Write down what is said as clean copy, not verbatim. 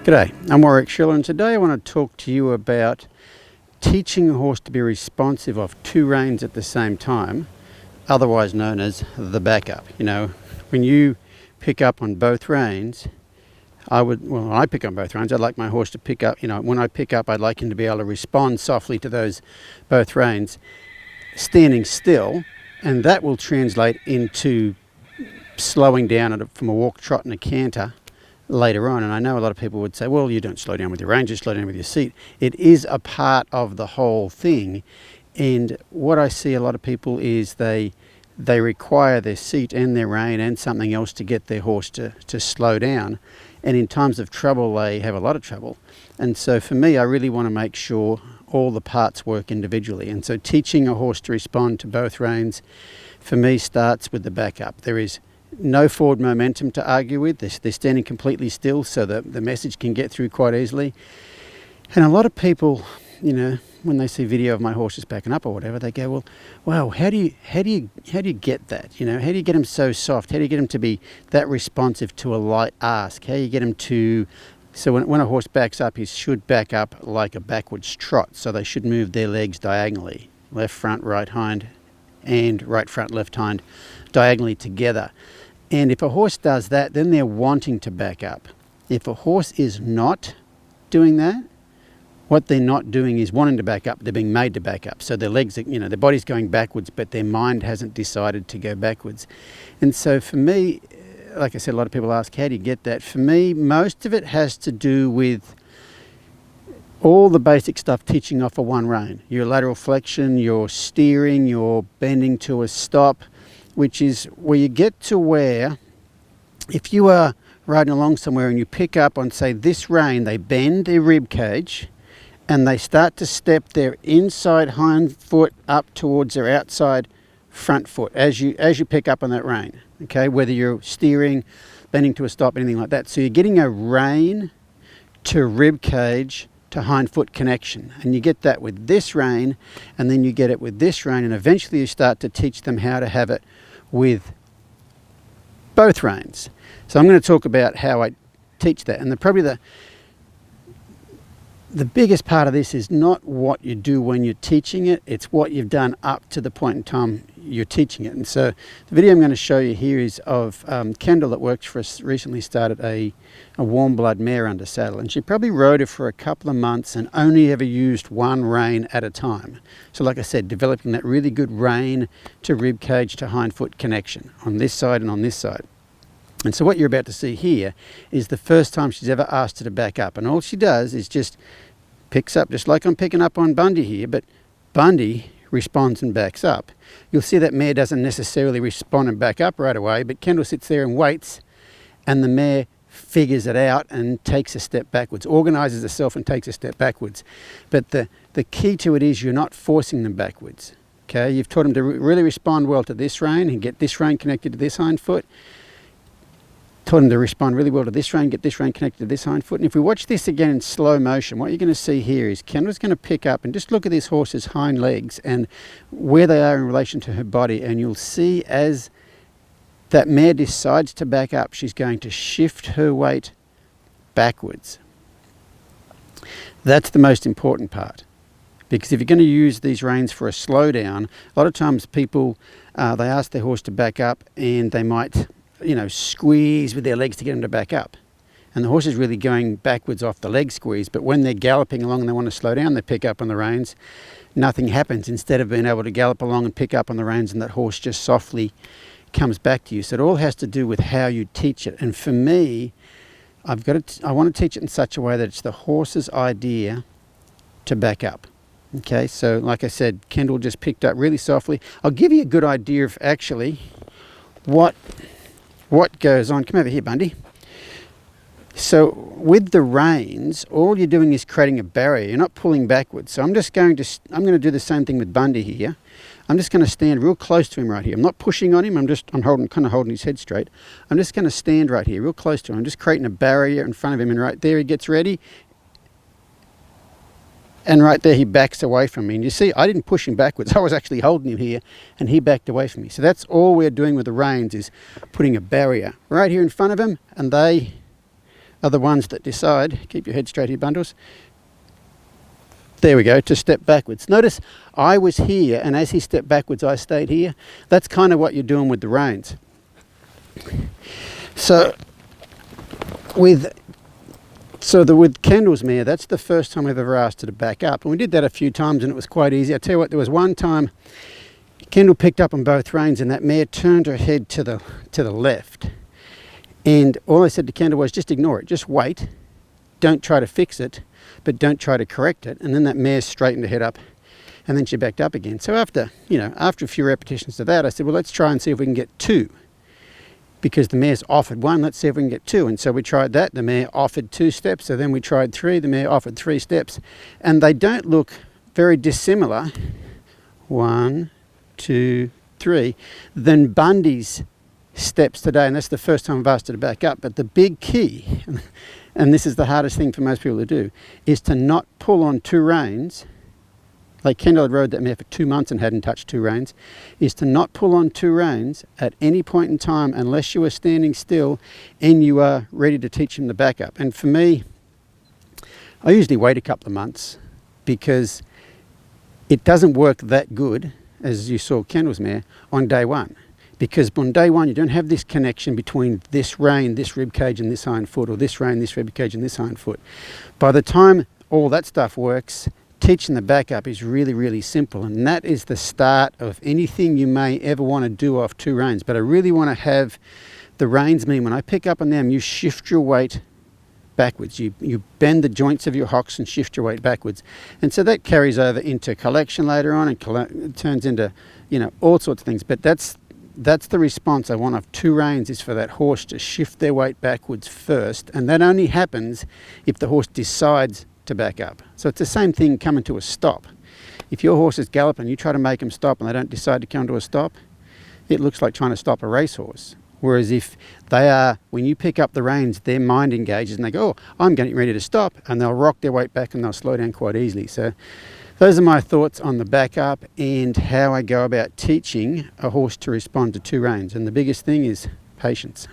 G'day, I'm Warwick Schiller, and today I want to talk to you about teaching a horse to be responsive of two reins at the same time, otherwise known as the backup. You know, when you pick up on both reins, when I pick on both reins, I'd like my horse to pick up, when I pick up, I'd like him to be able to respond softly to those both reins, standing still, and that will translate into slowing down from a walk, trot and a canter later on. And I know a lot of people would say, well, you don't slow down with your reins, you slow down with your seat. It is a part of the whole thing. And what I see a lot of people is they require their seat and their rein and something else to get their horse to slow down. And in times of trouble, they have a lot of trouble. And so for me, I really want to make sure all the parts work individually. And so teaching a horse to respond to both reins, for me, starts with the backup. There is no forward momentum to argue with. They're standing completely still so that the message can get through quite easily. And a lot of people, when they see video of my horses backing up or whatever, they go, well, wow, how do you get that? How do you get them so soft? How do you get them to be that responsive to a light ask? How do you get them to... So when a horse backs up, he should back up like a backwards trot. So they should move their legs diagonally, left front, right hind, and right front, left hind, diagonally together. And if a horse does that, then they're wanting to back up. If a horse is not doing that, what they're not doing is wanting to back up. They're being made to back up. So their legs, their body's going backwards, but their mind hasn't decided to go backwards. And so for me, like I said, a lot of people ask, how do you get that? For me, most of it has to do with all the basic stuff teaching off of one rein. Your lateral flexion, your steering, your bending to a stop, which is where you get to where, if you are riding along somewhere and you pick up on, say, this rein, they bend their rib cage and they start to step their inside hind foot up towards their outside front foot as you pick up on that rein, okay? Whether you're steering, bending to a stop, anything like that. So you're getting a rein to rib cage to hind foot connection, and you get that with this rein, and then you get it with this rein, and eventually you start to teach them how to have it with both reins. So I'm going to talk about how I teach that, and probably the biggest part of this is not what you do when you're teaching it, it's what you've done up to the point in time you're teaching it. And so the video I'm going to show you here is of Kendall that works for us, recently started a warm blood mare under saddle, and she probably rode it for a couple of months and only ever used one rein at a time. So like I said, developing that really good rein to rib cage to hind foot connection on this side and on this side. And so what you're about to see here is the first time she's ever asked her to back up. And all she does is just picks up, just like I'm picking up on Bundy here, but Bundy responds and backs up. You'll see that mare doesn't necessarily respond and back up right away, but Kendall sits there and waits, and the mare figures it out and takes a step backwards, organizes herself and takes a step backwards. But the key to it is you're not forcing them backwards. Okay, you've taught them to really respond well to this rein and get this rein connected to this hind foot. Taught him to respond really well to this rein, get this rein connected to this hind foot. And if we watch this again in slow motion, what you're going to see here is Kendall's going to pick up and just look at this horse's hind legs and where they are in relation to her body. And you'll see as that mare decides to back up, she's going to shift her weight backwards. That's the most important part. Because if you're going to use these reins for a slowdown, a lot of times people, they ask their horse to back up and they might squeeze with their legs to get them to back up. And the horse is really going backwards off the leg squeeze, but when they're galloping along and they want to slow down, they pick up on the reins, nothing happens. Instead of being able to gallop along and pick up on the reins, and that horse just softly comes back to you. So it all has to do with how you teach it. And for me, I want to teach it in such a way that it's the horse's idea to back up. Okay, so like I said, Kendall just picked up really softly. I'll give you a good idea of actually what goes on. Come over here, Bundy. So with the reins, all you're doing is creating a barrier. You're not pulling backwards. So I'm going to do the same thing with Bundy here. I'm just going to stand real close to him right here. I'm not pushing on him. I'm kind of holding his head straight. I'm just going to stand right here, real close to him. I'm just creating a barrier in front of him, and right there he gets ready. And right there he backs away from me. And you see, I didn't push him backwards. I was actually holding him here, and he backed away from me. So that's all we're doing with the reins, is putting a barrier right here in front of him, and they are the ones that decide, keep your head straight here, bundles. There we go, to step backwards. Notice I was here, and as he stepped backwards, I stayed here. That's kind of what you're doing with the reins. So with Kendall's mare, that's the first time I've ever asked her to back up. And we did that a few times, and it was quite easy. I tell you what, there was one time Kendall picked up on both reins, and that mare turned her head to the left. And all I said to Kendall was, just ignore it, just wait. Don't try to fix it, but don't try to correct it. And then that mare straightened her head up, and then she backed up again. So after a few repetitions of that, I said, well, let's try and see if we can get 2. Because the mare's offered 1, let's see if we can get 2. And so we tried that. The mare offered 2 steps. So then we tried 3. The mare offered 3 steps. And they don't look very dissimilar, 1, 2, 3, than Bundy's steps today. And that's the first time I've asked her to back up. But the big key, and this is the hardest thing for most people to do, is to not pull on 2 reins. Like Kendall had rode that mare for 2 months and hadn't touched 2 reins, is to not pull on 2 reins at any point in time unless you are standing still and you are ready to teach him the back up. And for me, I usually wait a couple of months because it doesn't work that good, as you saw Kendall's mare, on day 1. Because on day 1, you don't have this connection between this rein, this rib cage and this hind foot, or this rein, this rib cage and this hind foot. By the time all that stuff works, teaching the back up is really, really simple, and that is the start of anything you may ever want to do off 2 reins. But I really want to have the reins mean when I pick up on them, you shift your weight backwards. You bend the joints of your hocks and shift your weight backwards. And so that carries over into collection later on, and it turns into, all sorts of things. But that's the response I want of 2 reins, is for that horse to shift their weight backwards first, and that only happens if the horse decides to back up. So it's the same thing coming to a stop. If your horse is galloping, you try to make them stop and they don't decide to come to a stop, it looks like trying to stop a racehorse. Whereas if they are, when you pick up the reins, their mind engages and they go, oh, I'm getting ready to stop, and they'll rock their weight back and they'll slow down quite easily. So those are my thoughts on the back up and how I go about teaching a horse to respond to 2 reins. And the biggest thing is patience.